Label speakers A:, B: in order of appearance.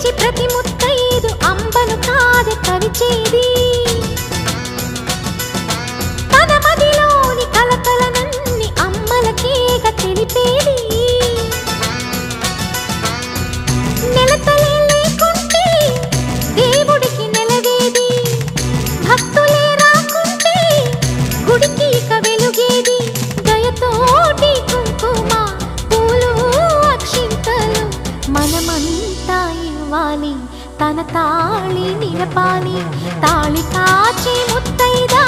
A: పిలిచి ప్రతి ముత్తైదు అంబను కాదే కరిచేది తన మదిలోని కలకలనన్ని అమ్మలకేగ తెలిపేది నెలతలే లేకుంటే దేవుడికి నెలవేది భక్తులే రాకుంటే గుడికి ఇక వెలుగేది దయతోటి కుంకుమ పూలు అక్షింతలు మనమంతా ఇవ్వాలి తన తాళి నిలపాలి తాళి కాచి ముత్తైదా